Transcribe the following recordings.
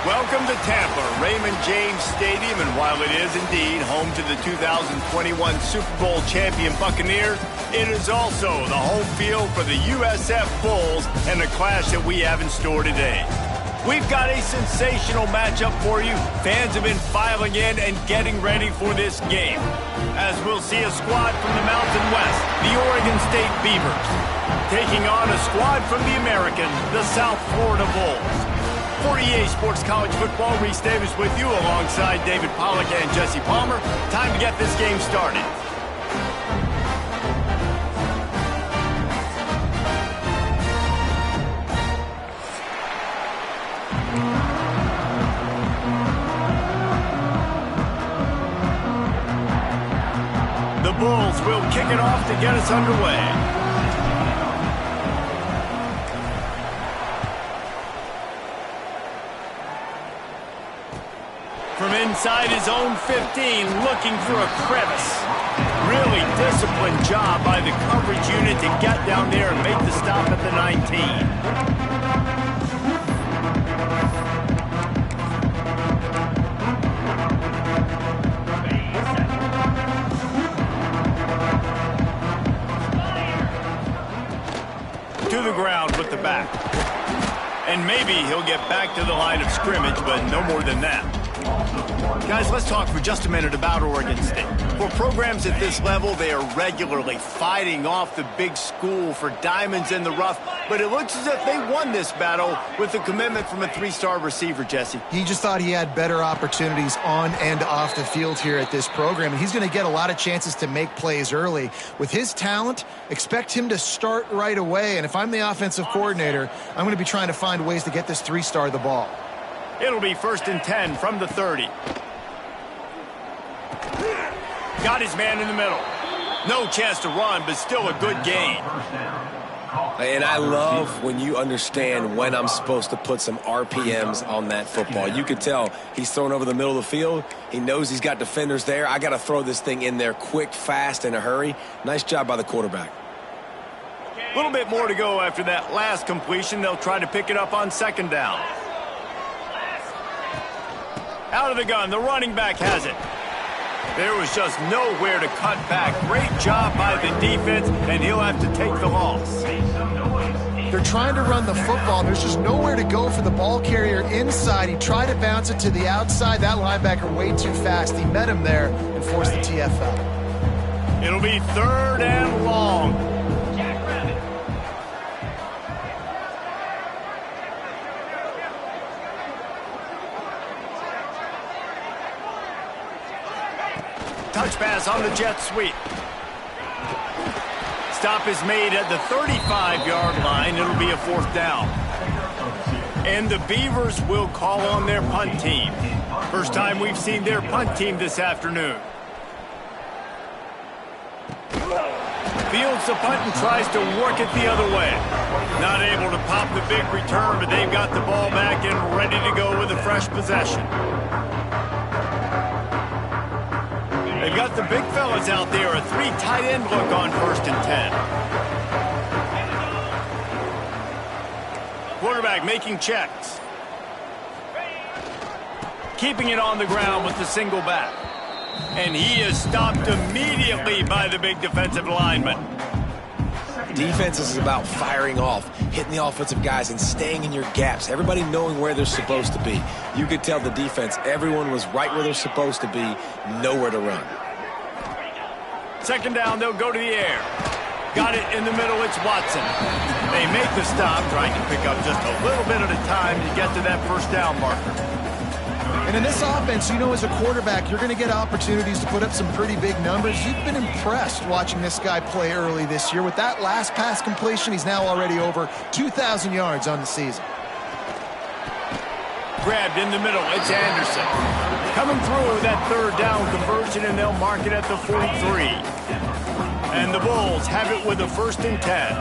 Welcome to Tampa, Raymond James Stadium, and while it is indeed home to the 2021 Super Bowl champion Buccaneers, it is also the home field for the USF Bulls and the clash that we have in store today. We've got a sensational matchup for you. Fans have been filing in and getting ready for this game, as we'll see a squad from the Mountain West, the Oregon State Beavers, taking on a squad from the American, the South Florida Bulls. For EA Sports College Football, Reese Davis with you alongside David Pollack and Jesse Palmer. Time to get this game started. The Bulls will kick it off to get us underway. From inside his own 15, looking for a crevice. Really disciplined job by the coverage unit to get down there and make the stop at the 19. To the ground with the back. And maybe he'll get back to the line of scrimmage, but no more than that. Guys, let's talk for just a minute about Oregon State. For programs at this level, they are regularly fighting off the big school for diamonds in the rough, but it looks as if they won this battle with a commitment from a three-star receiver, Jesse. He just thought he had better opportunities on and off the field here at this program, and he's going to get a lot of chances to make plays early. With his talent, expect him to start right away, and if I'm the offensive coordinator, I'm going to be trying to find ways to get this three-star the ball. It'll be 1st and 10 from the 30. Got his man in the middle. No chance to run, but still a good gain. And I love when you understand when I'm supposed to put some RPMs on that football. You could tell he's thrown over the middle of the field. He knows he's got defenders there. I got to throw this thing in there quick, fast, in a hurry. Nice job by the quarterback. A little bit more to go after that last completion. They'll try to pick it up on 2nd down. Out of the gun, the running back has it. There was just nowhere to cut back. Great job by the defense, and he'll have to take the loss. They're trying to run the football, and there's just nowhere to go for the ball carrier inside. He tried to bounce it to the outside. That linebacker way too fast. He met him there and forced the TFL. It'll be 3rd and long. Touch pass on the jet sweep. Stop is made at the 35-yard line. It'll be a 4th down. And the Beavers will call on their punt team. First time we've seen their punt team this afternoon. Fields the punt and tries to work it the other way. Not able to pop the big return, but they've got the ball back and ready to go with a fresh possession. They've got the big fellas out there, a 3 tight end look on 1st and 10. Quarterback making checks. Keeping it on the ground with the single back. And he is stopped immediately by the big defensive lineman. Defense is about firing off, hitting the offensive guys, and staying in your gaps. Everybody knowing where they're supposed to be. You could tell the defense, everyone was right where they're supposed to be, nowhere to run. 2nd down, they'll go to the air. Got it in the middle, it's Watson. They make the stop, trying to pick up just a little bit at a time to get to that 1st down marker. And in this offense, you know, as a quarterback, you're going to get opportunities to put up some pretty big numbers. You've been impressed watching this guy play early this year. With that last pass completion, he's now already over 2,000 yards on the season. Grabbed in the middle, it's Anderson. Coming through that 3rd down conversion, and they'll mark it at the 43. And the Bulls have it with a 1st and 10.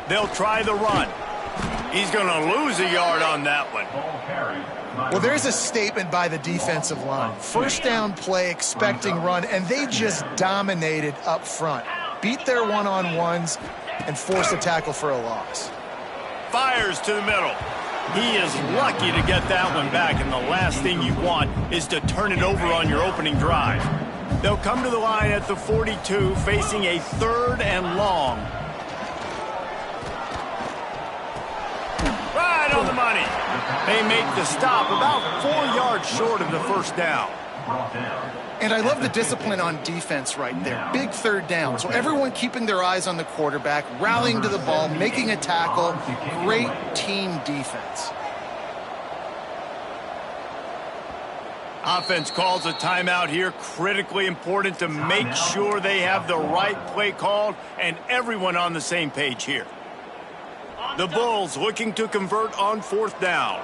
They'll try the run. He's going to lose a yard on that one. Well, there's a statement by the defensive line. 1st down play, expecting run, and they just dominated up front. Beat their one-on-ones and forced a tackle for a loss. Fires to the middle. He is lucky to get that one back, and the last thing you want is to turn it over on your opening drive. They'll come to the line at the 42, facing a 3rd and long. Right on the money. They make the stop about 4 yards short of the first down. And I love the discipline on defense right there. Big 3rd down. So everyone keeping their eyes on the quarterback, rallying to the ball, making a tackle. Great team defense. Offense calls a timeout here. Critically important to make sure they have the right play called and everyone on the same page here. The Bulls looking to convert on 4th down.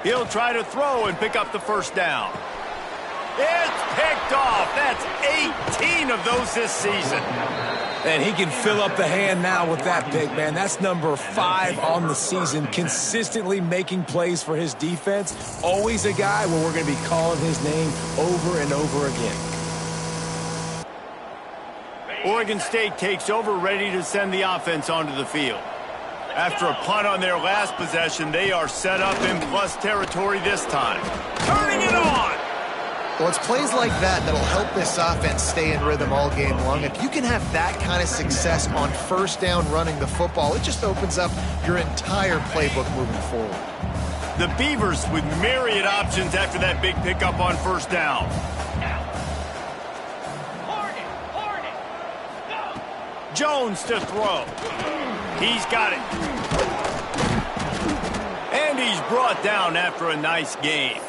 He'll try to throw and pick up the first down. It's picked off. That's 18 of those this season. And he can fill up the hand now with that pick, man. That's number 5 on the season, consistently making plays for his defense. Always a guy where we're going to be calling his name over and over again. Oregon State takes over, ready to send the offense onto the field. After a punt on their last possession, they are set up in plus territory this time. Turning it on! Well, it's plays like that that'll help this offense stay in rhythm all game long. If you can have that kind of success on 1st down running the football, it just opens up your entire playbook moving forward. The Beavers with myriad options after that big pickup on 1st down. Jones to throw. He's got it. And he's brought down after a nice gain.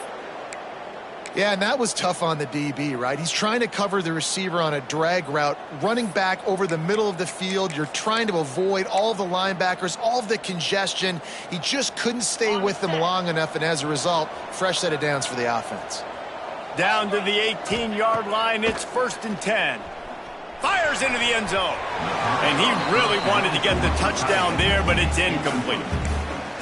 Yeah, and that was tough on the DB, right? He's trying to cover the receiver on a drag route, running back over the middle of the field. You're trying to avoid all of the linebackers, all of the congestion. He just couldn't stay with them long enough, and as a result, fresh set of downs for the offense. Down to the 18-yard line, it's 1st and 10. Fires into the end zone. And he really wanted to get the touchdown there, but it's incomplete.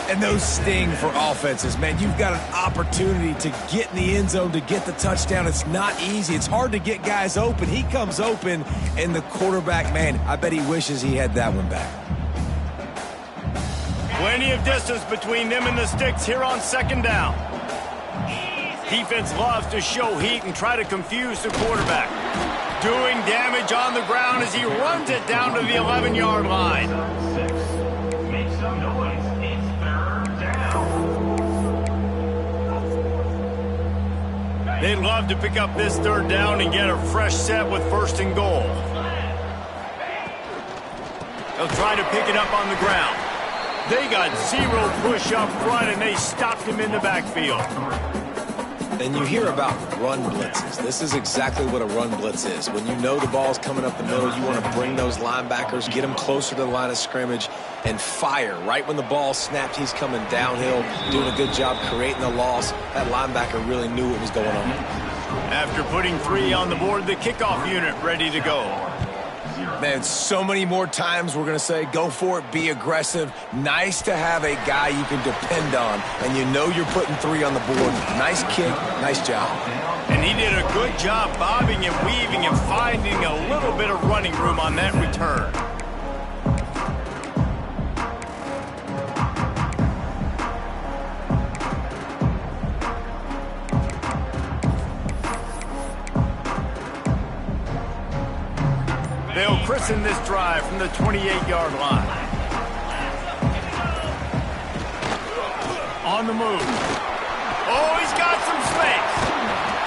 And those sting for offenses, man. You've got an opportunity to get in the end zone, to get the touchdown. It's not easy. It's hard to get guys open. He comes open, and the quarterback, man, I bet he wishes he had that one back. Plenty of distance between them and the sticks here on 2nd down. Defense loves to show heat and try to confuse the quarterback. Doing damage on the ground as he runs it down to the 11-yard line. Make some noise. It's 3rd down. They'd love to pick up this 3rd down and get a fresh set with 1st and goal. They'll try to pick it up on the ground. They got 0 push up front, and they stopped him in the backfield. And you hear about run blitzes. This is exactly what a run blitz is. When you know the ball's coming up the middle, you want to bring those linebackers, get them closer to the line of scrimmage, and fire. Right when the ball snapped, he's coming downhill, doing a good job creating the loss. That linebacker really knew what was going on. After putting 3 on the board, the kickoff unit ready to go. Man, so many more times we're going to say, go for it, be aggressive. Nice to have a guy you can depend on, and you know you're putting 3 on the board. Nice kick, nice job. And he did a good job bobbing and weaving and finding a little bit of running room on that return. They'll christen this drive from the 28-yard line. On the move. Oh, he's got some space.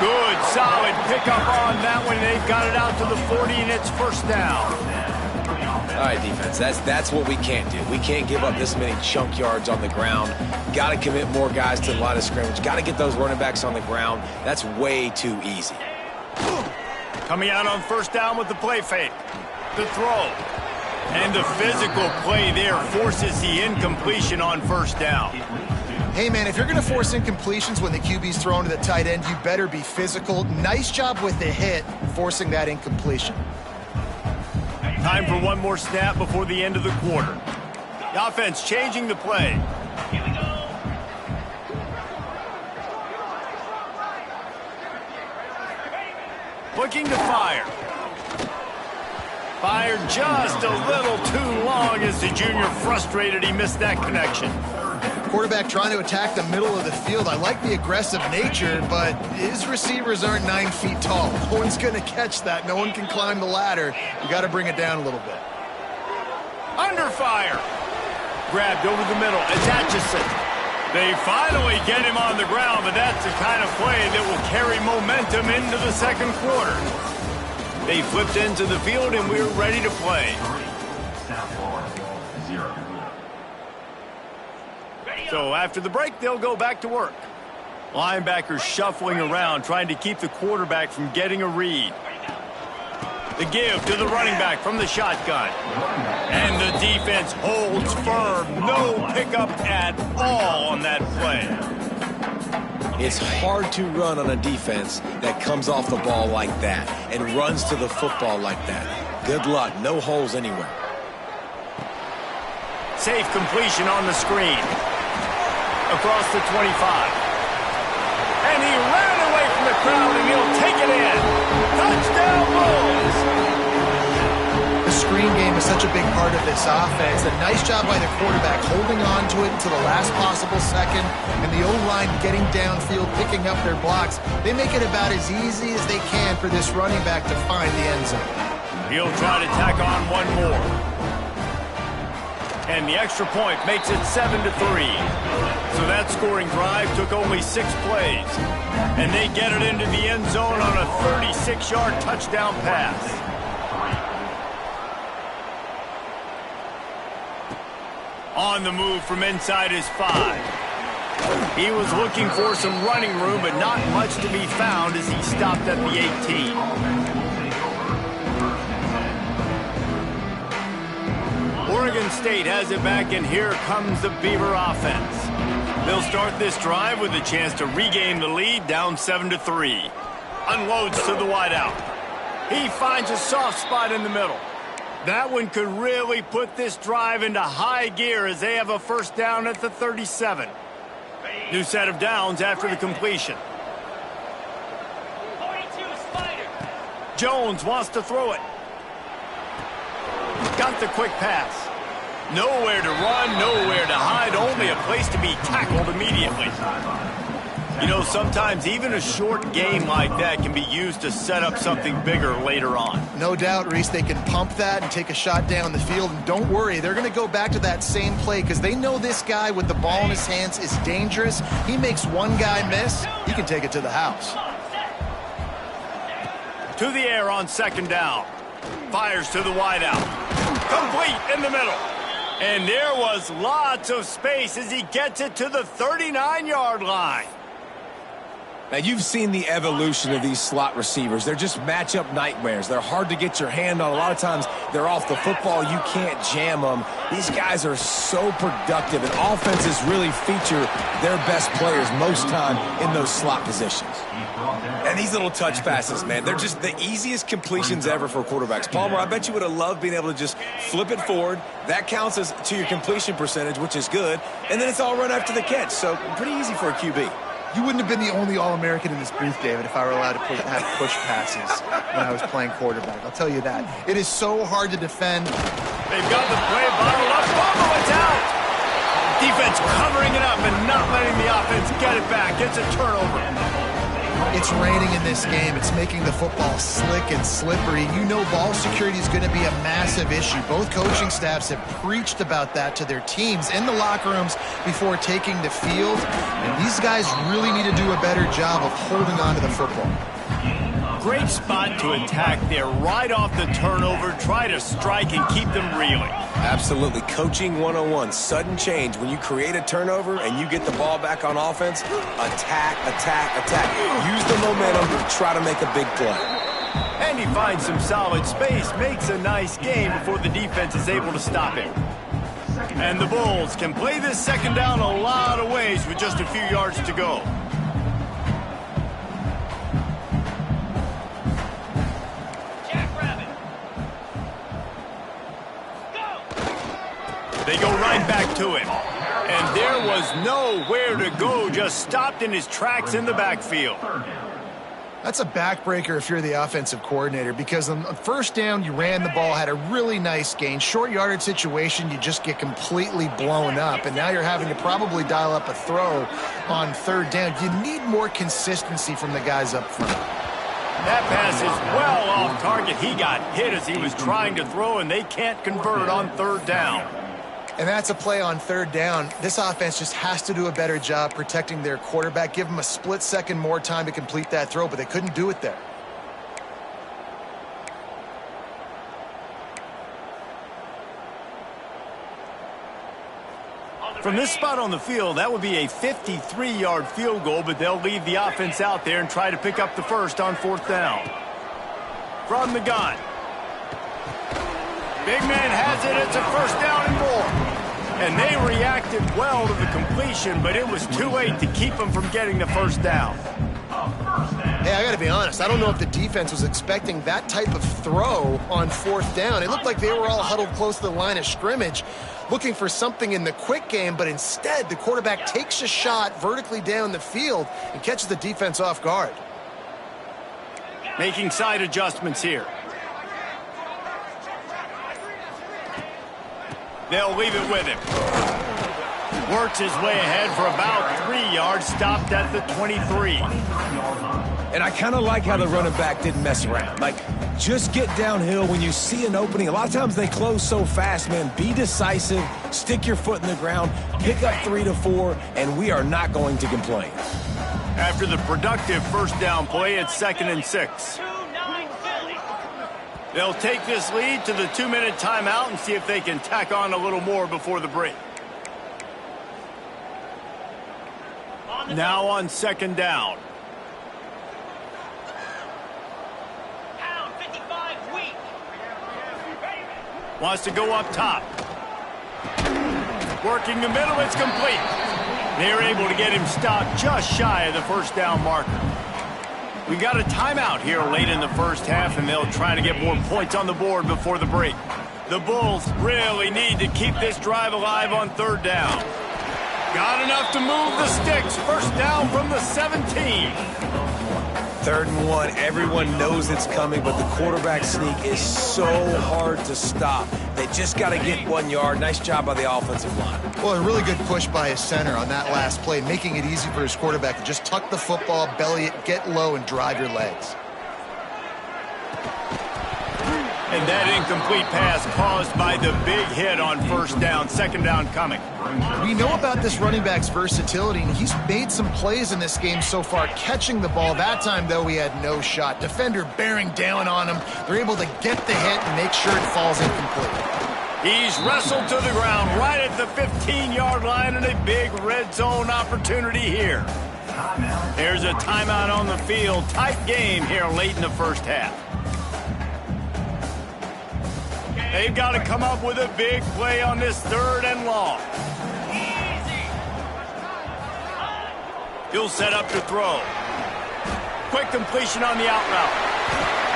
Good, solid pickup on that one. They've got it out to the 40, and it's 1st down. All right, defense, that's what we can't do. We can't give up this many chunk yards on the ground. Got to commit more guys to the line of scrimmage. Got to get those running backs on the ground. That's way too easy. Coming out on 1st down with the play fake. The throw. And the physical play there forces the incompletion on 1st down. Hey, man, if you're going to force incompletions when the QB's thrown to the tight end, you better be physical. Nice job with the hit, forcing that incompletion. Time for one more snap before the end of the quarter. The offense changing the play. Here we go. Looking to fire. Fired just a little too long as the junior frustrated he missed that connection. Quarterback trying to attack the middle of the field. I like the aggressive nature, but his receivers aren't 9 feet tall. No one's going to catch that. No one can climb the ladder. You got to bring it down a little bit. Under fire. Grabbed over the middle. It's Atchison. They finally get him on the ground, but that's the kind of play that will carry momentum into the second quarter. They flipped into the field, and we're ready to play. So after the break, they'll go back to work. Linebackers shuffling around, trying to keep the quarterback from getting a read. The give to the running back from the shotgun. And the defense holds firm. No pickup at all on that play. It's hard to run on a defense that comes off the ball like that and runs to the football like that. Good luck. No holes anywhere. Safe completion on the screen. Across the 25. And he ran away from the crowd, and he'll take it in. Touchdown, Bulls! The screen game is such a big part of this offense. A nice job by the quarterback holding on to it until the last possible second, and the O-line getting downfield, picking up their blocks. They make it about as easy as they can for this running back to find the end zone. He'll try to tack on one more. And the extra point makes it 7-3. So that scoring drive took only 6 plays. And they get it into the end zone on a 36-yard touchdown pass. On the move from inside his 5. He was looking for some running room, but not much to be found as he stopped at the 18. Oregon State has it back, and here comes the Beaver offense. They'll start this drive with a chance to regain the lead, down 7-3. Unloads to the wideout. He finds a soft spot in the middle. That one could really put this drive into high gear as they have a first down at the 37. New set of downs after the completion. Jones wants to throw it. Got the quick pass. Nowhere to run, nowhere to hide, only a place to be tackled immediately. You know, sometimes even a short game like that can be used to set up something bigger later on. No doubt, Reese, they can pump that and take a shot down the field. And don't worry, they're going to go back to that same play because they know this guy with the ball in his hands is dangerous. He makes one guy miss, he can take it to the house. To the air on second down. Fires to the wideout. Complete in the middle. And there was lots of space as he gets it to the 39-yard line. Now, you've seen the evolution of these slot receivers. They're just matchup nightmares. They're hard to get your hand on. A lot of times, they're off the football. You can't jam them. These guys are so productive, and offenses really feature their best players most time in those slot positions. And these little touch passes, man, they're just the easiest completions ever for quarterbacks. Palmer, I bet you would have loved being able to just flip it forward. That counts as to your completion percentage, which is good. And then it's all run after the catch, so pretty easy for a QB. You wouldn't have been the only All-American in this booth, David, if I were allowed to have push passes when I was playing quarterback. I'll tell you that. It is so hard to defend. They've got the play bottled up. Bubble, it's out. Defense covering it up and not letting the offense get it back. It's a turnover. It's raining in this game. It's making the football slick and slippery. You know ball security is going to be a massive issue. Both coaching staffs have preached about that to their teams in the locker rooms before taking the field. And these guys really need to do a better job of holding on to the football. Great spot to attack there. Right off the turnover, try to strike and keep them reeling. Absolutely. Coaching 101. Sudden change. When you create a turnover and you get the ball back on offense, attack, attack, attack. Use the momentum to try to make a big play. And he finds some solid space, makes a nice game before the defense is able to stop him. And the Bulls can play this second down a lot of ways with just a few yards to go. They go right back to him. And there was nowhere to go, just stopped in his tracks in the backfield. That's a backbreaker if you're the offensive coordinator, because on the first down, you ran the ball, had a really nice gain. Short yardage situation, you just get completely blown up, and now you're having to probably dial up a throw on third down. You need more consistency from the guys up front. That pass is well off target. He got hit as he was trying to throw, and they can't convert on third down. And that's a play on third down. This offense just has to do a better job protecting their quarterback. Give them a split second more time to complete that throw, but they couldn't do it there. From this spot on the field, that would be a 53-yard field goal, but they'll leave the offense out there and try to pick up the first on fourth down. From the gun. Big man has it. It's a first down and more. And they reacted well to the completion, but it was too late to keep them from getting the first down. Hey, I got to be honest. I don't know if the defense was expecting that type of throw on fourth down. It looked like they were all huddled close to the line of scrimmage, looking for something in the quick game, but instead the quarterback takes a shot vertically down the field and catches the defense off guard. Making side adjustments here. They'll leave it with him. Works his way ahead for about 3 yards, stopped at the 23. And I kind of like how the running back didn't mess around. Like, just get downhill when you see an opening. A lot of times they close so fast, man. Be decisive, stick your foot in the ground, pick up 3 to 4, and we are not going to complain. After the productive first down play, it's 2nd and 6. They'll take this lead to the 2-minute timeout and see if they can tack on a little more before the break. Now on 2nd down. Wants to go up top. Working the middle, it's complete. They're able to get him stopped just shy of the first down marker. We got a timeout here late in the first half, and they'll try to get more points on the board before the break. The Bulls really need to keep this drive alive on third down. Got enough to move the sticks. First down from the 17. 3rd and 1, everyone knows it's coming, but the quarterback sneak is so hard to stop. They just got to get 1 yard. Nice job by the offensive line. Well, a really good push by his center on that last play, making it easy for his quarterback to just tuck the football, belly it, get low, and drive your legs. And that incomplete pass caused by the big hit on first down. 2nd down coming. We know about this running back's versatility, and he's made some plays in this game so far, catching the ball. That time, though, he had no shot. Defender bearing down on him. They're able to get the hit and make sure it falls incomplete. He's wrestled to the ground right at the 15-yard line, and a big red zone opportunity here. There's a timeout on the field. Tight game here late in the first half. They've got to come up with a big play on this 3rd and long. He'll set up to throw. Quick completion on the out route.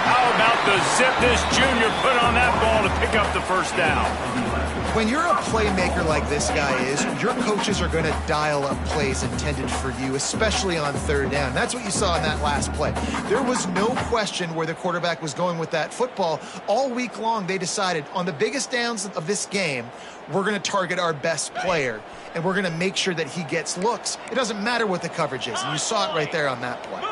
How about the zip this junior put on that ball to pick up the first down? When you're a playmaker like this guy is, your coaches are going to dial up plays intended for you, especially on third down. That's what you saw in that last play. There was no question where the quarterback was going with that football. All week long, they decided on the biggest downs of this game, we're going to target our best player, and we're going to make sure that he gets looks. It doesn't matter what the coverage is, and you saw it right there on that play.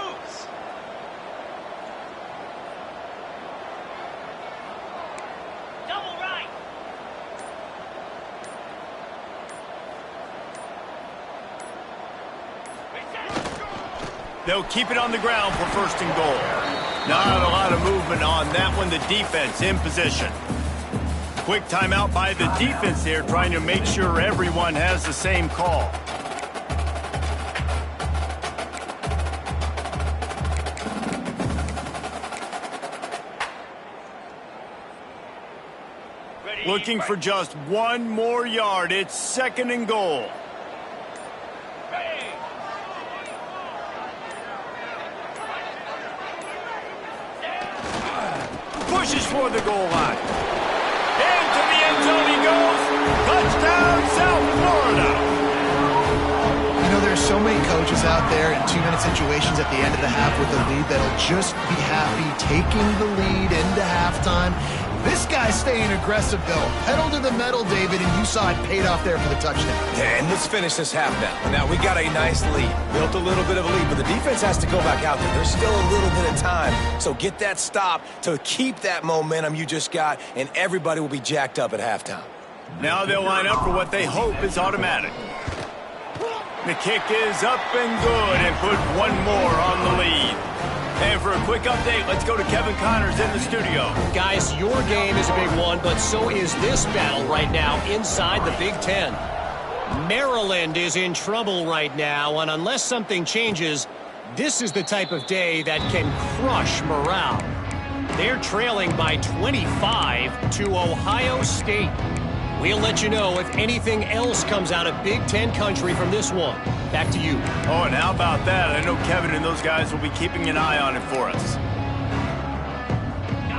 They'll keep it on the ground for 1st and goal. Not a lot of movement on that one. The defense in position. Quick timeout by the defense there, trying to make sure everyone has the same call. Looking for just 1 more yard. It's 2nd and goal. Pushes for the goal line. Into the end zone he goes. Touchdown, South Florida. You know, there's so many coaches guys out there in 2-minute situations at the end of the half with a lead that'll just be happy taking the lead into halftime. This guy's staying aggressive, though. Pedal to the metal, David, and you saw it paid off there for the touchdown. Yeah, and let's finish this half now. Now, we got a nice lead. Built a little bit of a lead, but the defense has to go back out there. There's still a little bit of time. So get that stop to keep that momentum you just got, and everybody will be jacked up at halftime. Now they'll line up for what they hope is automatic. The kick is up and good and put one more on the lead. And for a quick update, let's go to Kevin Connors in the studio. Guys, your game is a big one, but so is this battle right now inside the Big Ten. Maryland is in trouble right now, and unless something changes, this is the type of day that can crush morale. They're trailing by 25 to Ohio State. We'll let you know if anything else comes out of Big Ten country from this one. Back to you. Oh, and how about that? I know Kevin and those guys will be keeping an eye on it for us.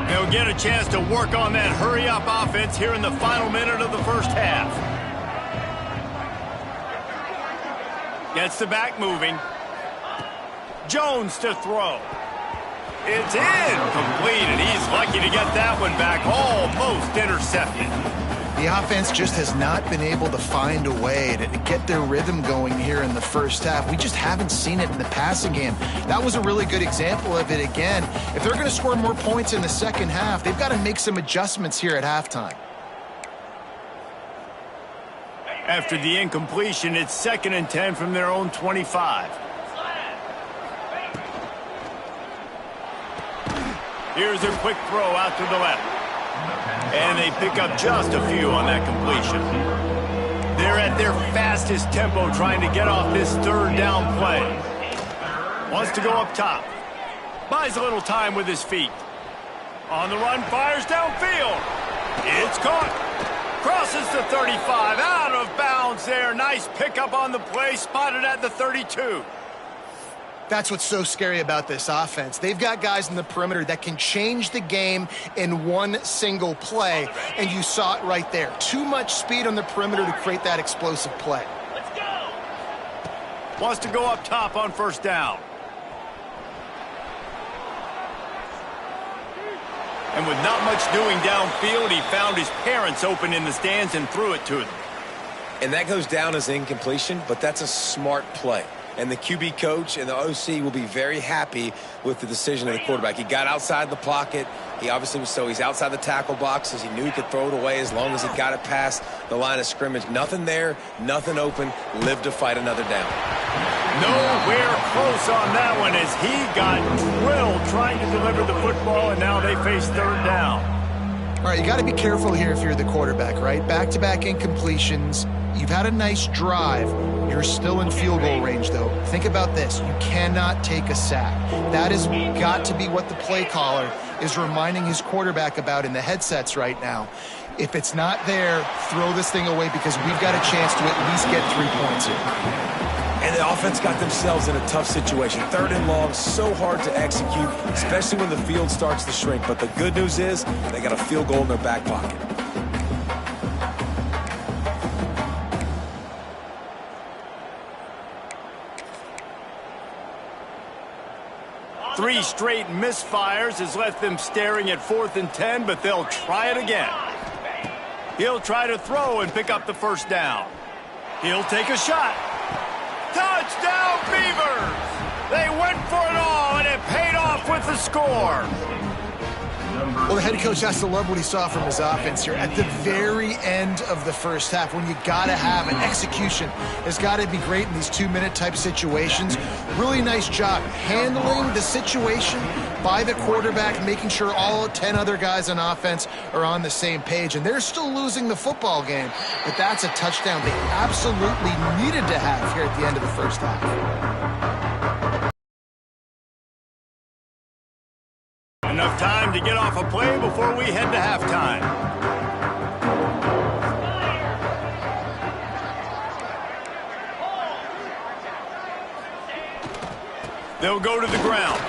They'll get a chance to work on that hurry-up offense here in the final minute of the first half. Gets the back moving. Jones to throw. It's incomplete, and he's lucky to get that one back, almost intercepted. The offense just has not been able to find a way to get their rhythm going here in the first half. We just haven't seen it in the passing game. That was a really good example of it again. If they're going to score more points in the second half, they've got to make some adjustments here at halftime. After the incompletion, it's 2nd and 10 from their own 25. Here's a quick throw out to the left. And they pick up just a few on that completion. They're at their fastest tempo trying to get off this third down play. Wants to go up top. Buys a little time with his feet. On the run, fires downfield. It's caught. Crosses the 35. Out of bounds there. Nice pickup on the play. Spotted at the 32. That's what's so scary about this offense. They've got guys in the perimeter that can change the game in one single play, and you saw it right there. Too much speed on the perimeter to create that explosive play. Let's go. Wants to go up top on first down. And with not much doing downfield, he found his parents open in the stands and threw it to them. And that goes down as incompletion, but that's a smart play. And the QB coach and the OC will be very happy with the decision of the quarterback. He got outside the pocket. He obviously was he's outside the tackle boxes. He knew he could throw it away as long as he got it past the line of scrimmage. Nothing there, nothing open. Live to fight another down. Nowhere close on that one as he got drilled trying to deliver the football, and now they face third down. All right, you got to be careful here if you're the quarterback, right? Back-to-back incompletions. You've had a nice drive. You're still in field goal range, though. Think about this. You cannot take a sack. That has got to be what the play caller is reminding his quarterback about in the headsets right now. If it's not there, throw this thing away because we've got a chance to at least get 3 points here. And the offense got themselves in a tough situation. 3rd and long, so hard to execute, especially when the field starts to shrink. But the good news is they got a field goal in their back pocket. Three straight misfires has left them staring at 4th and 10, but they'll try it again. He'll try to throw and pick up the first down. He'll take a shot. Touchdown, Beavers! They went for it all, and it paid off with the score. Well, the head coach has to love what he saw from his offense here at the very end of the first half when you got to have an execution. Has got to be great in these 2-minute type situations. Really nice job handling the situation by the quarterback, making sure all 10 other guys on offense are on the same page. And they're still losing the football game, but that's a touchdown they absolutely needed to have here at the end of the first half. Enough time to get off a play before we head to halftime. They'll go to the ground.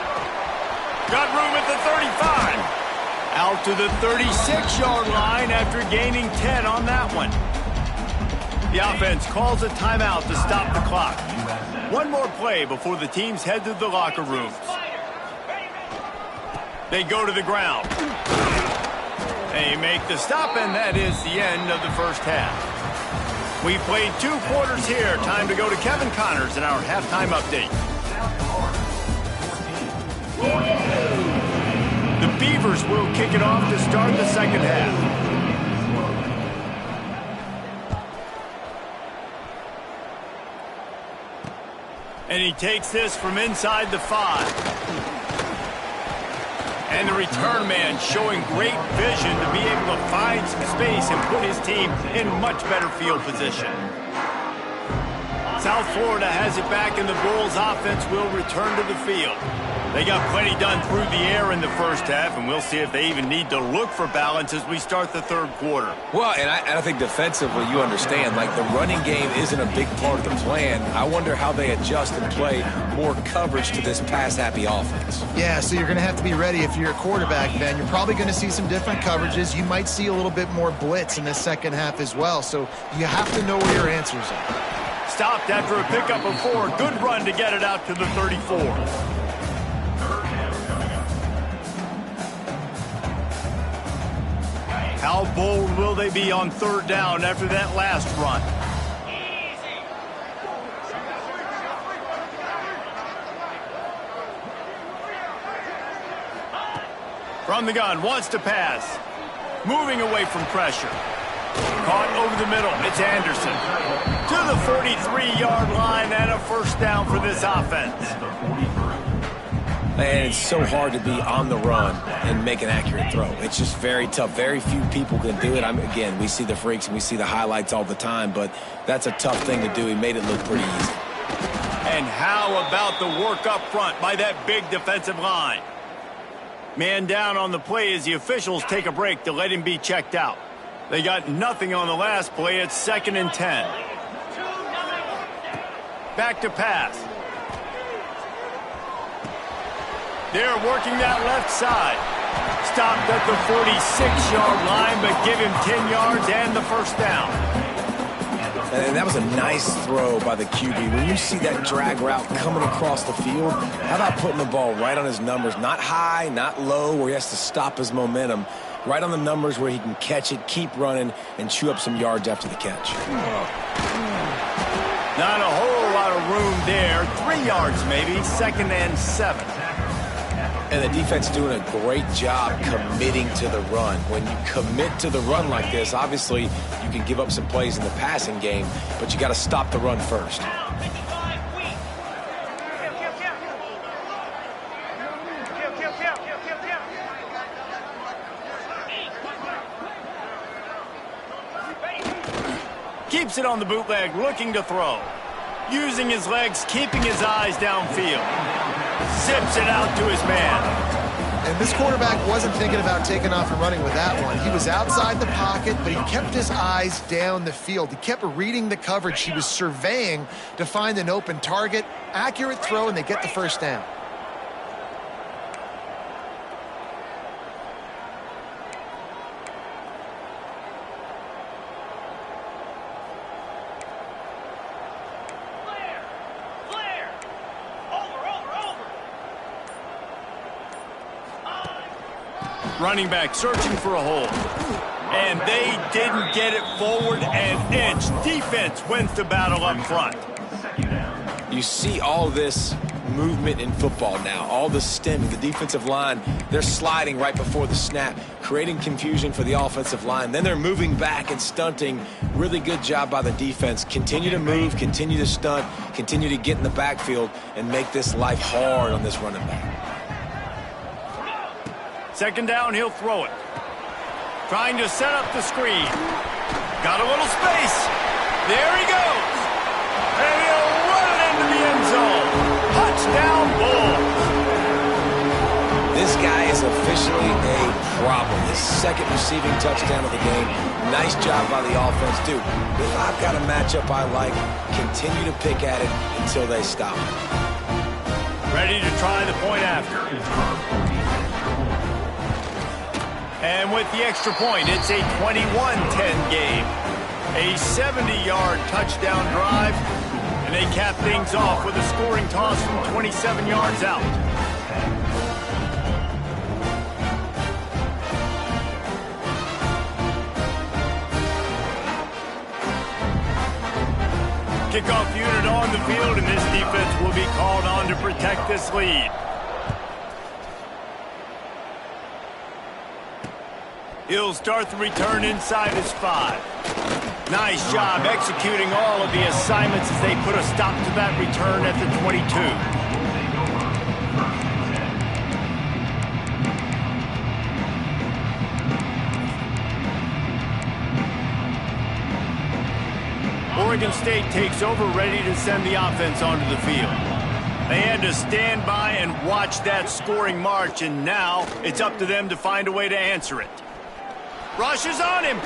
Got room at the 35. Out to the 36-yard line after gaining 10 on that one. The offense calls a timeout to stop the clock. One more play before the teams head to the locker rooms. They go to the ground. They make the stop, and that is the end of the first half. We've played 2 quarters here. Time to go to Kevin Connors in our halftime update. The Beavers will kick it off to start the second half. And he takes this from inside the 5. And the return man showing great vision to be able to find some space and put his team in much better field position. South Florida has it back, and the Bulls offense will return to the field. They got plenty done through the air in the first half, and we'll see if they even need to look for balance as we start the third quarter. Well, and I think defensively, you understand, like the running game isn't a big part of the plan. I wonder how they adjust and play more coverage to this pass-happy offense. Yeah, so you're going to have to be ready if you're a quarterback, Ben. You're probably going to see some different coverages. You might see a little bit more blitz in the second half as well, so you have to know where your answers are. Stopped after a pickup of 4. Good run to get it out to the 34. How bold will they be on third down after that last run? From the gun, wants to pass. Moving away from pressure. Caught over the middle. It's Anderson. To the 43-yard line and a first down for this offense. And it's so hard to be on the run and make an accurate throw. It's just very tough. Very few people can do it. Again, we see the freaks and we see the highlights all the time, but that's a tough thing to do. He made it look pretty easy. And how about the work up front by that big defensive line? Man down on the play as the officials take a break to let him be checked out. They got nothing on the last play. It's 2nd and 10. Back to pass. They're working that left side. Stopped at the 46-yard line, but give him 10 yards and the first down. And that was a nice throw by the QB. When you see that drag route coming across the field, how about putting the ball right on his numbers? Not high, not low, where he has to stop his momentum. Right on the numbers where he can catch it, keep running, and chew up some yards after the catch. Not a whole lot of room there. 3 yards maybe, 2nd and 7. And the defense doing a great job committing to the run. When you commit to the run like this, obviously you can give up some plays in the passing game, but you got to stop the run first. Keeps it on the bootleg, looking to throw. Using his legs, keeping his eyes downfield. Zips it out to his man. And this quarterback wasn't thinking about taking off and running with that one. He was outside the pocket, but he kept his eyes down the field. He kept reading the coverage. He was surveying to find an open target. Accurate throw, and they get the first down. Running back searching for a hole. And they didn't get it forward an inch. Defense wins the battle up front. You see all this movement in football now. All the stemming, the defensive line, they're sliding right before the snap, creating confusion for the offensive line. Then they're moving back and stunting. Really good job by the defense. Continue to move, continue to stunt, continue to get in the backfield and make this life hard on this running back. 2nd down, he'll throw it. Trying to set up the screen. Got a little space. There he goes. And he'll run it into the end zone. Touchdown, Bulls. This guy is officially a problem. His 2nd receiving touchdown of the game. Nice job by the offense. Dude, if I've got a matchup I like, continue to pick at it until they stop. Ready to try the point after. And with the extra point, it's a 21-10 game. A 70-yard touchdown drive, and they cap things off with a scoring toss from 27 yards out. Kickoff unit on the field, and this defense will be called on to protect this lead. He'll start the return inside his 5. Nice job executing all of the assignments as they put a stop to that return at the 22. Oregon State takes over, ready to send the offense onto the field. They had to stand by and watch that scoring march, and now it's up to them to find a way to answer it. Rush is on him,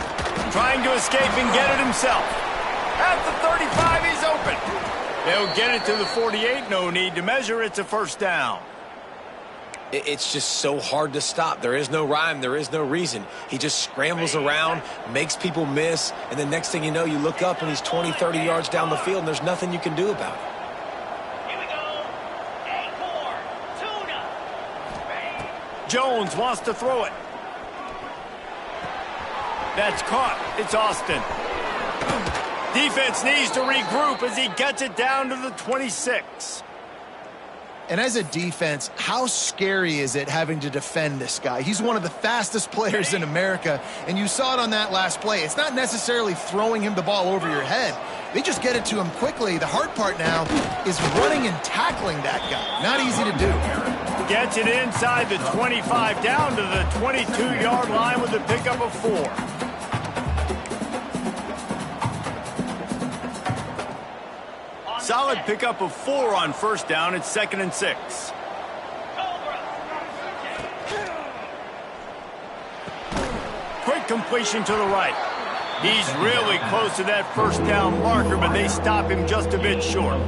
trying to escape and get it himself. At the 35, he's open. They'll get it to the 48, no need to measure, it's a first down. It's just so hard to stop. There is no rhyme. There is no reason. He just scrambles around, makes people miss, and the next thing you know, you look up and he's 20, 30 yards down the field, and there's nothing you can do about it. Here we go. Tuna. Jones wants to throw it. That's caught. It's Austin. Defense needs to regroup as he gets it down to the 26. And as a defense, how scary is it having to defend this guy? He's one of the fastest players in America, and you saw it on that last play. It's not necessarily throwing him the ball over your head. They just get it to him quickly. The hard part now is running and tackling that guy. Not easy to do. Gets it inside the 25, down to the 22-yard line with a pickup of 4. Solid pickup of 4 on first down. It's 2nd and 6. Quick completion to the right. He's really close to that first down marker, but they stop him just a bit short.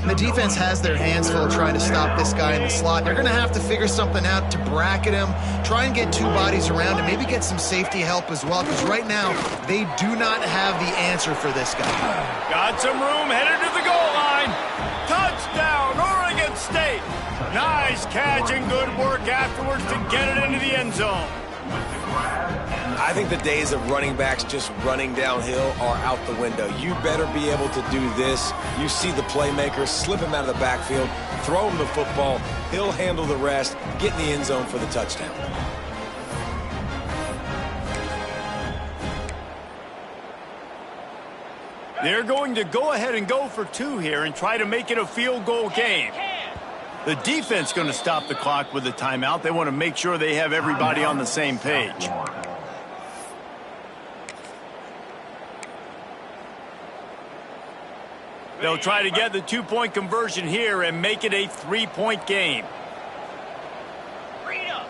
The defense has their hands full trying to stop this guy in the slot. They're going to have to figure something out to bracket him, try and get 2 bodies around him, maybe get some safety help as well, because right now they do not have the answer for this guy. Got some room, headed to the goal line. Touchdown, Oregon State. Nice catch and good work afterwards to get it into the end zone. I think the days of running backs just running downhill are out the window. You better be able to do this. You see the playmaker, slip him out of the backfield, throw him the football, he'll handle the rest, get in the end zone for the touchdown. They're going to go ahead and go for 2 here and try to make it a field goal game. The defense going to stop the clock with a timeout. They want to make sure they have everybody on the same page. They'll try to get the 2-point conversion here and make it a 3-point game. Rita.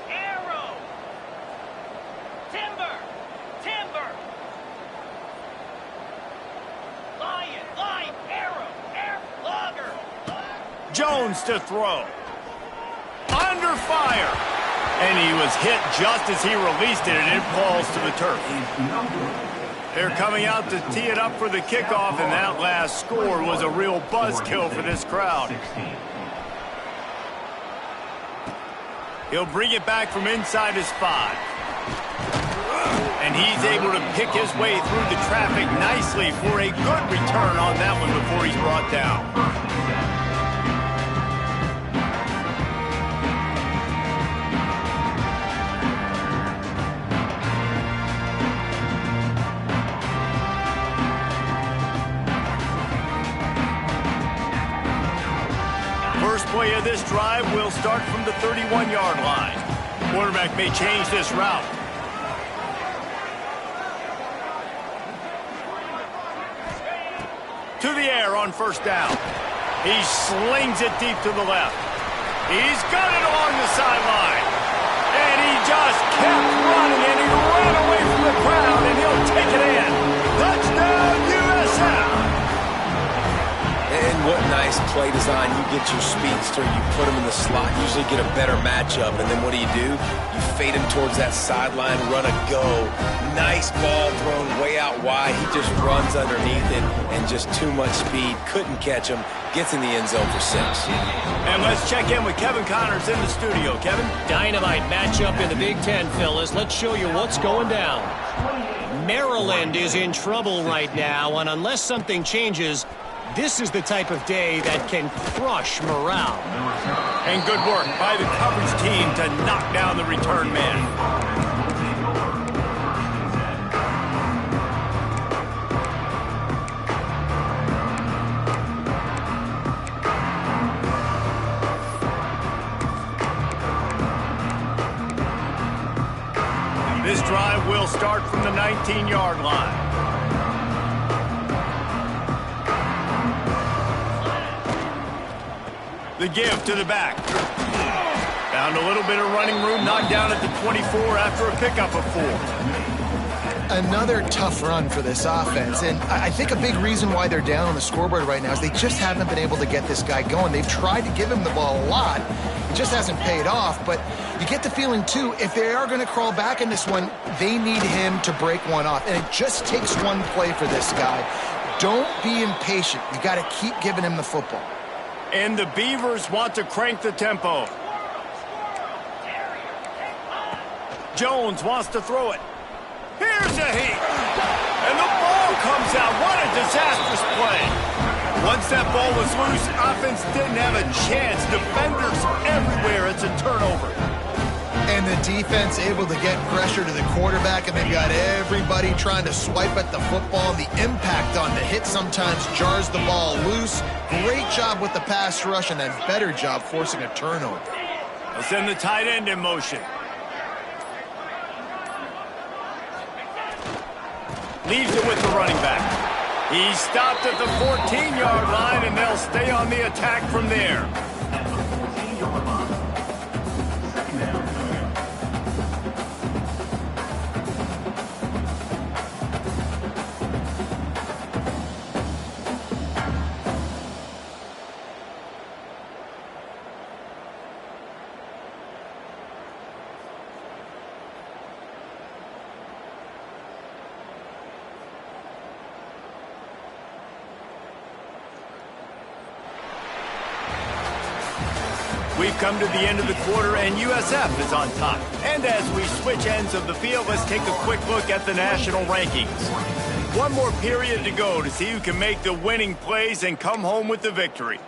Arrow. Timber. Lion. Arrow. Logger. Jones to throw. Under fire. And he was hit just as he released it, and it falls to the turf. They're coming out to tee it up for the kickoff, and that last score was a real buzzkill for this crowd. He'll bring it back from inside his 5. And he's able to pick his way through the traffic nicely for a good return on that one before he's brought down. First play of this drive will start from the 31-yard line. Quarterback may change this route. To the air on first down. He slings it deep to the left. He's got it along the sideline. And he just kept running, and he ran away from the crowd, and he'll take it in. Touchdown, USF! And what night nice play design. You get your speedster, you put him in the slot, usually get a better matchup, and then what do? You fade him towards that sideline, run a go. Nice ball thrown way out wide. He just runs underneath it, and just too much speed. Couldn't catch him. Gets in the end zone for 6. And let's check in with Kevin Connors in the studio. Kevin? Dynamite matchup in the Big Ten, fellas. Let's show you what's going down. Maryland is in trouble right now, and unless something changes, this is the type of day that can crush morale. And good work by the coverage team to knock down the return man. This drive will start from the 19-yard line. The give to the back. Found a little bit of running room, knocked down at the 24 after a pickup of 4. Another tough run for this offense, and I think a big reason why they're down on the scoreboard right now is they just haven't been able to get this guy going. They've tried to give him the ball a lot. It just hasn't paid off, but you get the feeling, too, if they are going to crawl back in this one, they need him to break one off, and it just takes one play for this guy. Don't be impatient. You got to keep giving him the football. And the Beavers want to crank the tempo. Jones wants to throw it. Here's a heat. And the ball comes out. What a disastrous play. Once that ball was loose, offense didn't have a chance. Defenders everywhere. It's a turnover. And the defense able to get pressure to the quarterback, and they've got everybody trying to swipe at the football. The impact on the hit sometimes jars the ball loose. Great job with the pass rush, and then better job forcing a turnover. They'll send the tight end in motion. Leaves it with the running back. He stopped at the 14-yard line, and they'll stay on the attack from there. We've come to the end of the quarter, and USF is on top. And as we switch ends of the field, let's take a quick look at the national rankings. One more period to go to see who can make the winning plays and come home with the victory.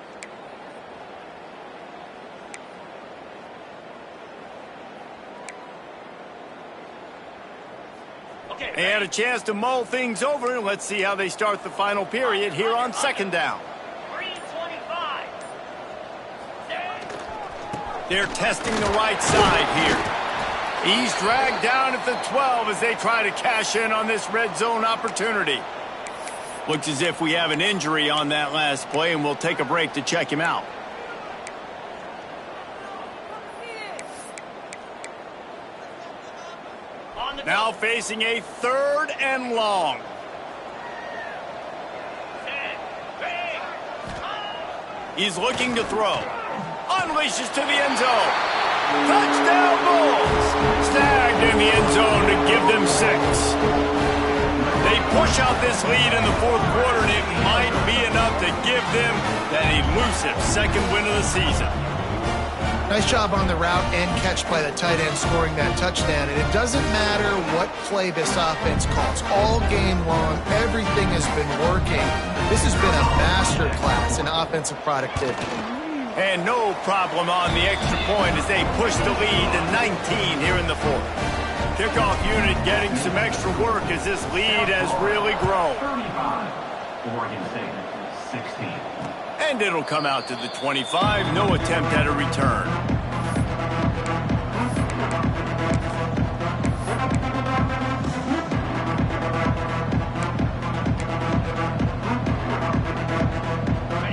They had a chance to mull things over, and let's see how they start the final period here on second down. They're testing the right side here. He's dragged down at the 12 as they try to cash in on this red zone opportunity. Looks as if we have an injury on that last play, and we'll take a break to check him out. Now facing a 3rd and long. He's looking to throw. Unleashes to the end zone. Touchdown Bulls. Snagged in the end zone to give them 6. They push out this lead in the 4th quarter, and it might be enough to give them that elusive 2nd win of the season. Nice job on the route and catch by the tight end scoring that touchdown. And it doesn't matter what play this offense calls. All game long, everything has been working. This has been a masterclass in offensive productivity. And no problem on the extra point as they push the lead to 19 here in the 4th. Kickoff unit getting some extra work as this lead has really grown. 35, Oregon State, 16. And it'll come out to the 25. No attempt at a return.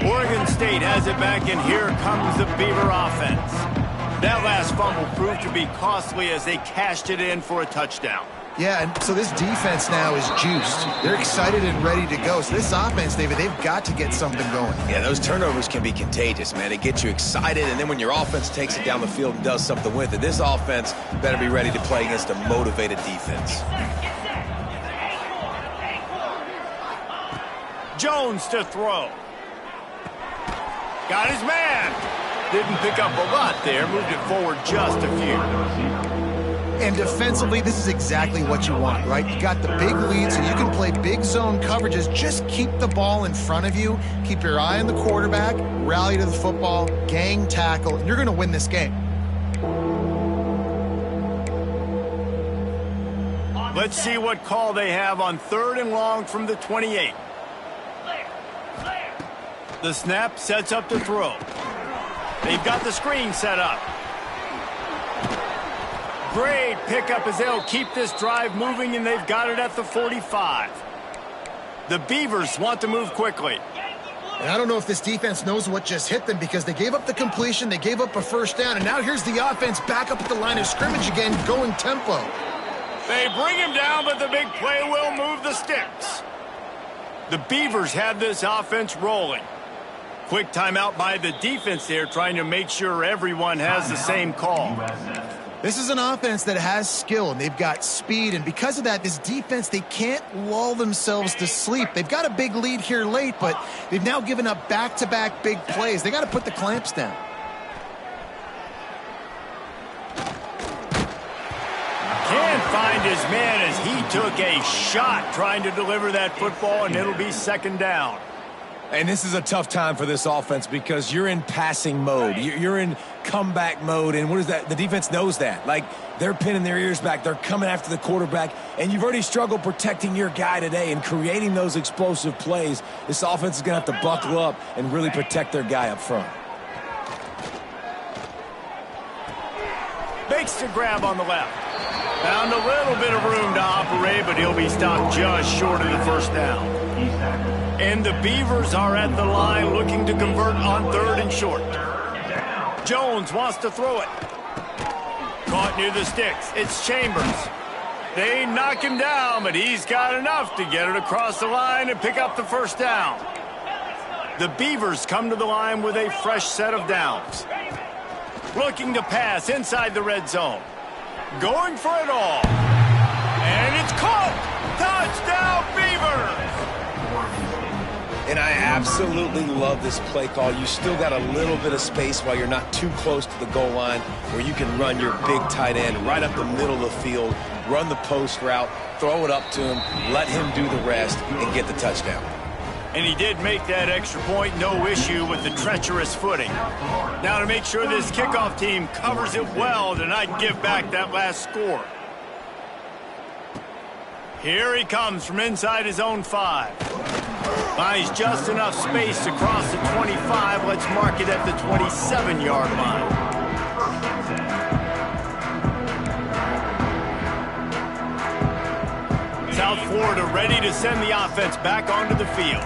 Oregon State has it back, and here comes the Beaver offense. That last fumble proved to be costly as they cashed it in for a touchdown. Yeah, and so this defense now is juiced. They're excited and ready to go. So this offense, David, they've got to get something going. Yeah, those turnovers can be contagious, man. It gets you excited, and then when your offense takes it down the field and does something with it, this offense better be ready to play against a motivated defense. Jones to throw. Got his man. Didn't pick up a lot there. Moved it forward just a few. And defensively, this is exactly what you want, right? You got the big lead, so you can play big zone coverages. Just keep the ball in front of you. Keep your eye on the quarterback. Rally to the football. Gang tackle. And you're going to win this game. Let's see what call they have on 3rd and long from the 28. The snap sets up to throw. They've got the screen set up. Great pickup as they'll keep this drive moving, and they've got it at the 45. The Beavers want to move quickly. And I don't know if this defense knows what just hit them because they gave up the completion, they gave up a first down, and now here's the offense back up at the line of scrimmage again, going tempo. They bring him down, but the big play will move the sticks. The Beavers have this offense rolling. Quick timeout by the defense there, trying to make sure everyone has the same call. This is an offense that has skill, and they've got speed, and because of that, this defense, they can't lull themselves to sleep. They've got a big lead here late, but they've now given up back-to-back big plays. They got to put the clamps down. Can't find his man as he took a shot trying to deliver that football, and it'll be 2nd down. And this is a tough time for this offense because you're in passing mode. You're in comeback mode, and what is that? The defense knows that. Like, they're pinning their ears back. They're coming after the quarterback, and you've already struggled protecting your guy today and creating those explosive plays. This offense is going to have to buckle up and really protect their guy up front. Makes the grab on the left. Found a little bit of room to operate, but he'll be stopped just short of the first down. And the Beavers are at the line looking to convert on 3rd and short. Jones wants to throw it. Caught near the sticks. It's Chambers. They knock him down, but he's got enough to get it across the line and pick up the first down. The Beavers come to the line with a fresh set of downs. Looking to pass inside the red zone. Going for it all. And it's caught. Touchdown, Beavers! And I absolutely love this play call. You still got a little bit of space while you're not too close to the goal line where you can run your big tight end right up the middle of the field, run the post route, throw it up to him, let him do the rest, and get the touchdown. And he did make that extra point, no issue with the treacherous footing. Now to make sure this kickoff team covers it well to not give back that last score. Here he comes from inside his own 5. Buys just enough space to cross the 25. Let's mark it at the 27-yard line. South Florida ready to send the offense back onto the field.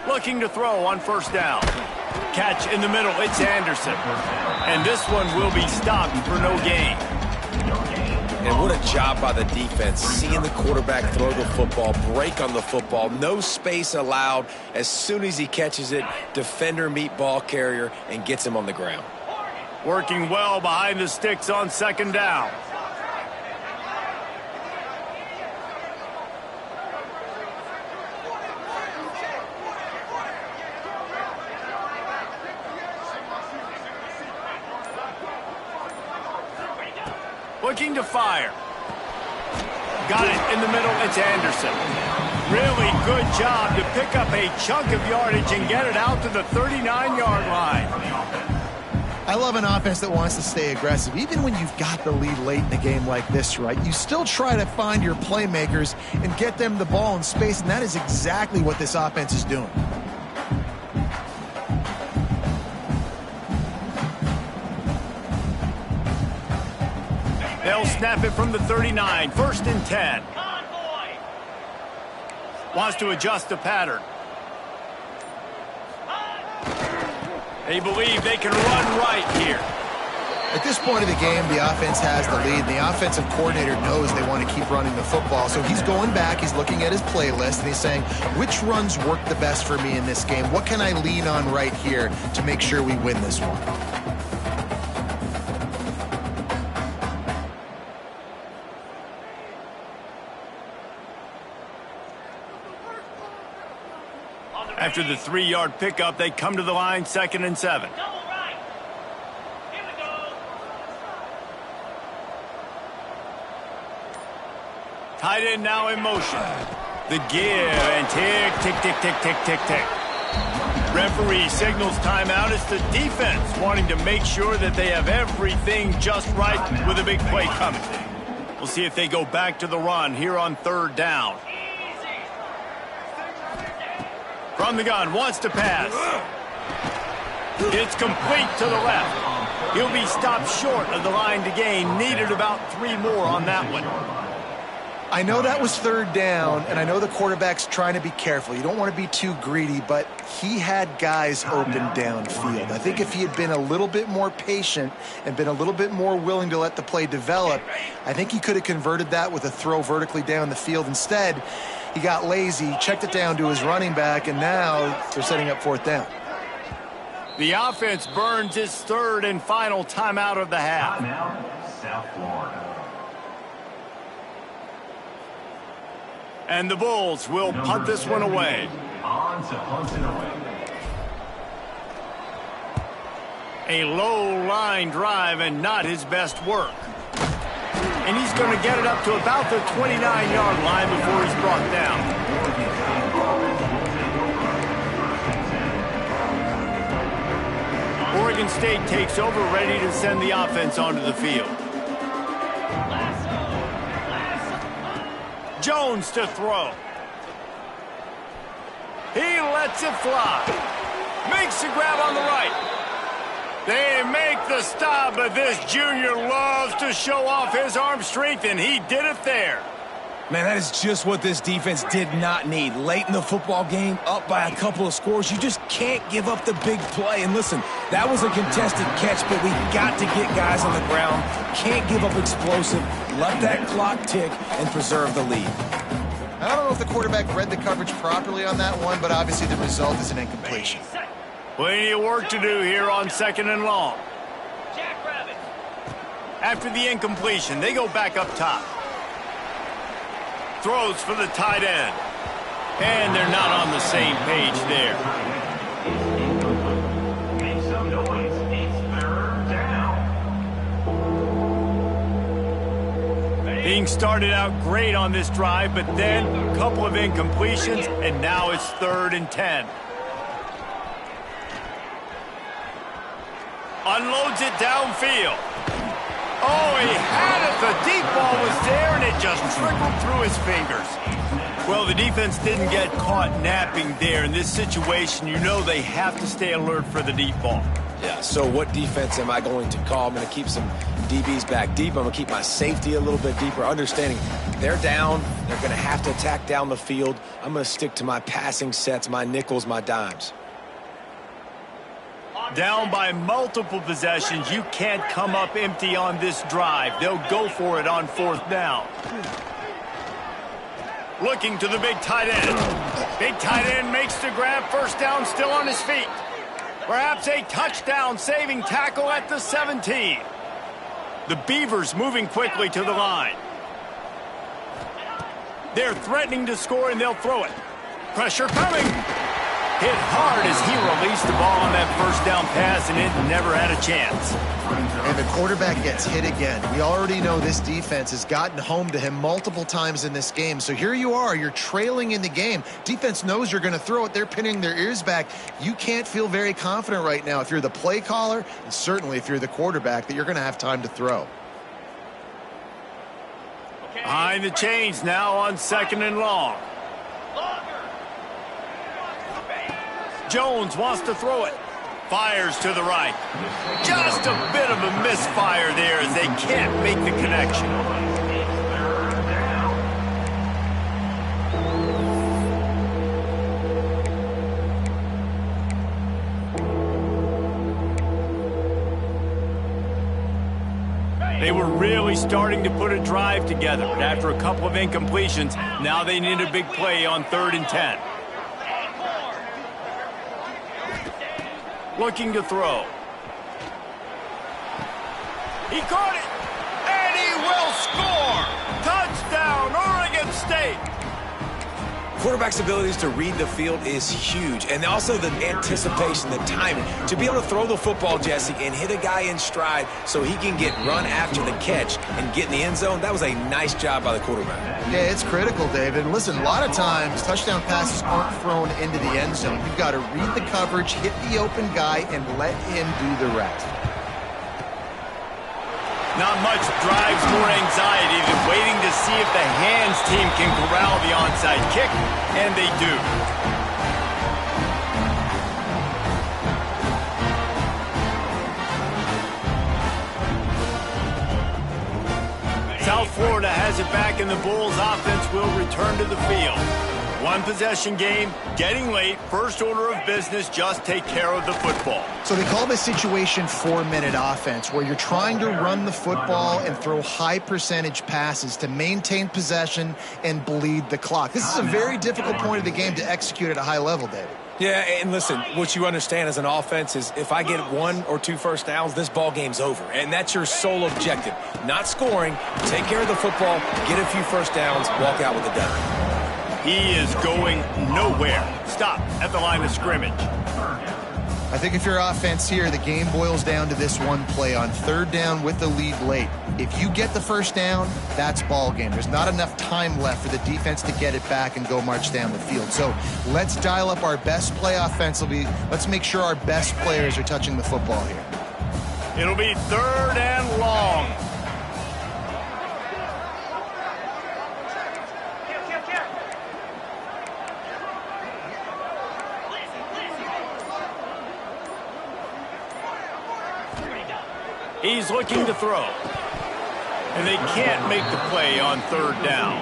Looking to throw on 1st down. Catch in the middle, it's Anderson. And this one will be stopped for no gain. And what a job by the defense, seeing the quarterback throw the football, break on the football, no space allowed. As soon as he catches it, defender meet ball carrier and gets him on the ground. Working well behind the sticks on 2nd down. Looking to fire. Got it in the middle. It's Anderson. Really good job to pick up a chunk of yardage and get it out to the 39-yard line. I love an offense that wants to stay aggressive. Even when you've got the lead late in the game like this, right, you still try to find your playmakers and get them the ball in space, and that is exactly what this offense is doing. They'll snap it from the 39. 1st and 10. Wants to adjust the pattern. They believe they can run right here. At this point of the game, the offense has the lead. The offensive coordinator knows they want to keep running the football. So he's going back, he's looking at his playlist, and he's saying, which runs work the best for me in this game? What can I lean on right here to make sure we win this one? After the 3-yard pickup, they come to the line, 2nd and 7. Tight end now in motion. The give and tick, tick, tick, tick, tick, tick, tick. Referee signals timeout. It's the defense wanting to make sure that they have everything just right with a big play coming. We'll see if they go back to the run here on 3rd down. From the gun, wants to pass. It's complete to the left. He'll be stopped short of the line to gain. Needed about 3 more on that one. I know that was 3rd down, and I know the quarterback's trying to be careful. You don't want to be too greedy, but he had guys open downfield. I think if he had been a little bit more patient and been a little bit more willing to let the play develop, I think he could have converted that with a throw vertically down the field. Instead, he got lazy, checked it down to his running back, and now they're setting up 4th down. The offense burns its 3rd and final timeout of the half. South Florida. And the Bulls will punt this one away. On to punt it away. A low line drive and not his best work. And he's going to get it up to about the 29-yard line before he's brought down. Oregon State takes over, ready to send the offense onto the field. Jones to throw. He lets it fly. Makes the grab on the right. They make the stop, but this junior loves to show off his arm strength, and he did it there. Man, that is just what this defense did not need. Late in the football game, up by a couple of scores, you just can't give up the big play. And listen, that was a contested catch, but we got to get guys on the ground. Can't give up explosive. Let that clock tick and preserve the lead. I don't know if the quarterback read the coverage properly on that one, but obviously the result is an incompletion. Plenty of work to do here on 2nd and long. After the incompletion, they go back up top. Throws for the tight end. And they're not on the same page there. Make some noise. It's 3rd down. Being started out great on this drive, but then a couple of incompletions, and now it's 3rd and 10. Unloads it downfield. Oh, he had it. The deep ball was there, and it just trickled through his fingers. Well, the defense didn't get caught napping there. In this situation, you know they have to stay alert for the deep ball. Yeah, so what defense am I going to call? I'm going to keep some DBs back deep. I'm going to keep my safety a little bit deeper, understanding they're down. They're going to have to attack down the field. I'm going to stick to my passing sets, my nickels, my dimes. Down by multiple possessions, you can't come up empty on this drive. They'll go for it on 4th down. Looking to the big tight end. Big tight end makes the grab. 1st down, still on his feet. Perhaps a touchdown-saving tackle at the 17. The Beavers moving quickly to the line. They're threatening to score, and they'll throw it. Pressure coming. Hit hard as he released the ball on that 1st down pass, and it never had a chance. And the quarterback gets hit again. We already know this defense has gotten home to him multiple times in this game. So here you are, you're trailing in the game. Defense knows you're going to throw it. They're pinning their ears back. You can't feel very confident right now if you're the play caller, and certainly if you're the quarterback, that you're going to have time to throw. Behind the chains now on 2nd and long. Jones wants to throw it. Fires to the right. Just a bit of a misfire there as they can't make the connection. They were really starting to put a drive together. After a couple of incompletions, now they need a big play on 3rd and 10. Looking to throw. He caught it, and he will score! Touchdown, Oregon State! Quarterback's abilities to read the field is huge, and also the anticipation, the timing. To be able to throw the football, Jesse, and hit a guy in stride so he can get run after the catch and get in the end zone, that was a nice job by the quarterback. Yeah, it's critical, David. And listen, a lot of times touchdown passes aren't thrown into the end zone. You've got to read the coverage, hit the open guy, and let him do the rest. Not much drives more anxiety than waiting to see if the hands team can corral the onside kick, and they do. South Florida has it back, and the Bulls offense will return to the field. One possession game, getting late, first order of business, just take care of the football. So they call this situation 4-minute offense, where you're trying to run the football and throw high percentage passes to maintain possession and bleed the clock. This is a very difficult point of the game to execute at a high level, David. Yeah, and listen, what you understand as an offense is if I get 1 or 2 first downs, this ball game's over. And that's your sole objective. Not scoring, take care of the football, get a few first downs, walk out with a done. He is going nowhere. Stop at the line of scrimmage. I think if you're offense here, the game boils down to this one play on 3rd down with the lead late. If you get the first down, that's ball game. There's not enough time left for the defense to get it back and go march down the field. So let's dial up our best play offensively. Let's make sure our best players are touching the football here. It'll be 3rd and long. He's looking to throw. And they can't make the play on 3rd down.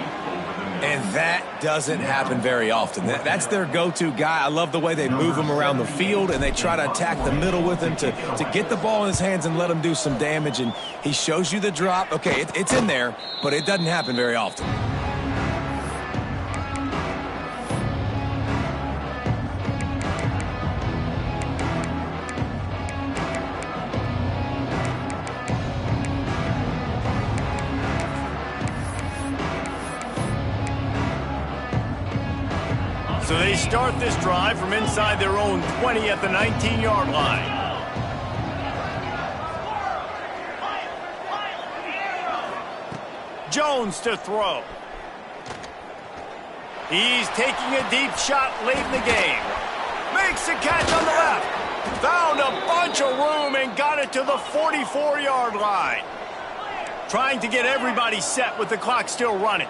And that doesn't happen very often. That's their go-to guy. I love the way they move him around the field, and they try to attack the middle with him to get the ball in his hands and let him do some damage. And he shows you the drop. Okay, it's in there, but it doesn't happen very often. So they start this drive from inside their own 20 at the 19-yard line. Jones to throw. He's taking a deep shot late in the game. Makes a catch on the left. Found a bunch of room and got it to the 44-yard line. Trying to get everybody set with the clock still running.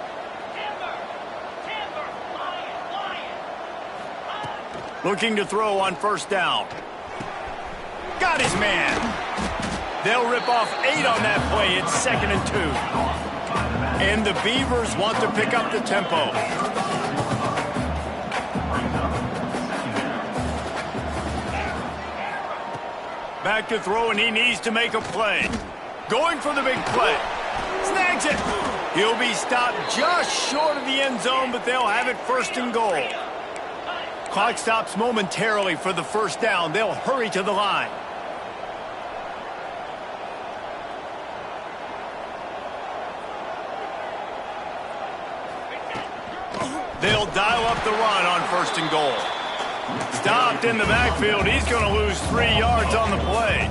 Looking to throw on 1st down. Got his man. They'll rip off 8 on that play. It's 2nd and 2. And the Beavers want to pick up the tempo. Back to throw, and he needs to make a play. Going for the big play. Snags it. He'll be stopped just short of the end zone, but they'll have it 1st and goal. Clock stops momentarily for the 1st down. They'll hurry to the line. They'll dial up the run on 1st and goal. Stopped in the backfield. He's going to lose 3 yards on the play.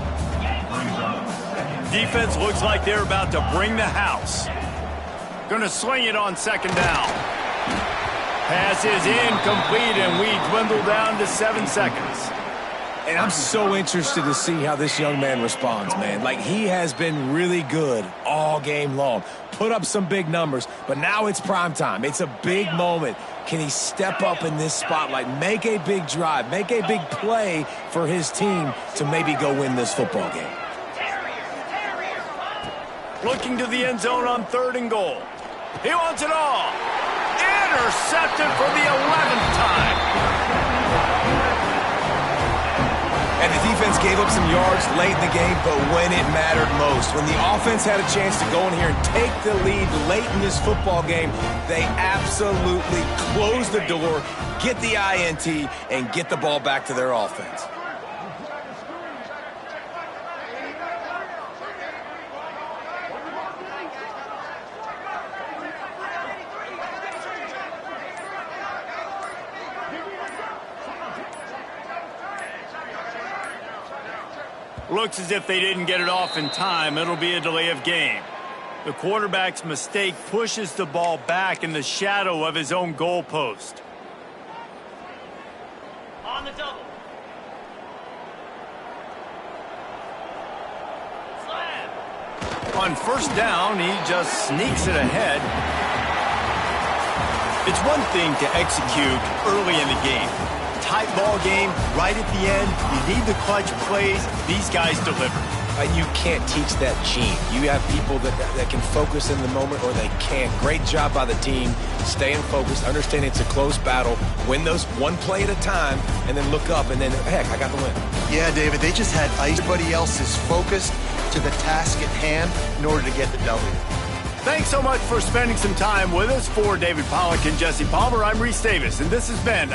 Defense looks like they're about to bring the house. Going to sling it on 2nd down. Pass is incomplete, and we dwindle down to 7 seconds. And I'm so interested to see how this young man responds, man. Like, he has been really good all game long. Put up some big numbers, but now it's prime time. It's a big moment. Can he step up in this spotlight, make a big drive, make a big play for his team to maybe go win this football game? Looking to the end zone on 3rd and goal. He wants it all. Intercepted for the 11th time. And the defense gave up some yards late in the game, but when it mattered most, when the offense had a chance to go in here and take the lead late in this football game, they absolutely closed the door, get the INT, and get the ball back to their offense. Looks as if they didn't get it off in time. It'll be a delay of game. The quarterback's mistake pushes the ball back in the shadow of his own goalpost. On the double. Slam. On first down, he just sneaks it ahead. It's one thing to execute early in the game. Tight ball game, right at the end. You need the clutch plays. These guys deliver. You can't teach that gene. You have people that can focus in the moment or they can't. Great job by the team, staying focused, understanding it's a close battle, win those one play at a time, and then look up, and then, heck, I got the win. Yeah, David, they just had everybody else is focused to the task at hand in order to get the W. Thanks so much for spending some time with us. For David Pollack and Jesse Palmer, I'm Reese Davis, and this has been